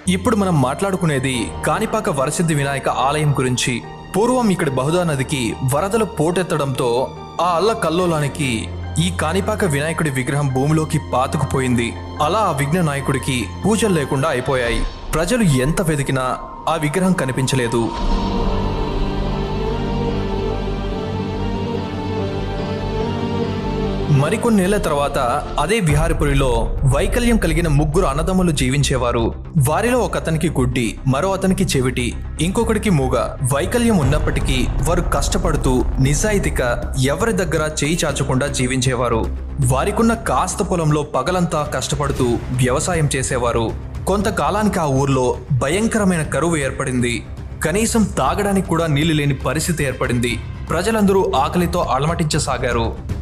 ఇప్పుడు మనం మాట్లాడుకునేది కాణిపాక వరసిద్ధి వినాయక ఆలయం గురించి. పూర్వం ఇక్కడి బహుదా నదికి వరదలు పోటెత్తడంతో ఆ అల్లకల్లోలానికి ఈ కాణిపాక వినాయకుడి విగ్రహం భూమిలోకి పాతుకుపోయింది. అలా ఆ విఘ్న నాయకుడికి పూజలు లేకుండా అయిపోయాయి. ప్రజలు ఎంత వెతికినా ఆ విగ్రహం కనిపించలేదు. మరికొన్నేళ్ల తర్వాత అదే విహారపురిలో వైకల్యం కలిగిన ముగ్గురు అన్నదమ్ములు జీవించేవారు. వారిలో ఒకతనికి గుడ్డి, మరో అతనికి చెవిటి, ఇంకొకడికి మూగ. వైకల్యం ఉన్నప్పటికీ వారు కష్టపడుతూ నిజాయితీగా ఎవరి దగ్గర చేయి చాచకుండా జీవించేవారు. వారికున్న కాస్త పొలంలో పగలంతా కష్టపడుతూ వ్యవసాయం చేసేవారు. కొంతకాలానికి ఆ ఊర్లో భయంకరమైన కరువు ఏర్పడింది. కనీసం తాగడానికి కూడా నీళ్లు లేని పరిస్థితి ఏర్పడింది. ప్రజలందరూ ఆకలితో అలమటించసాగారు.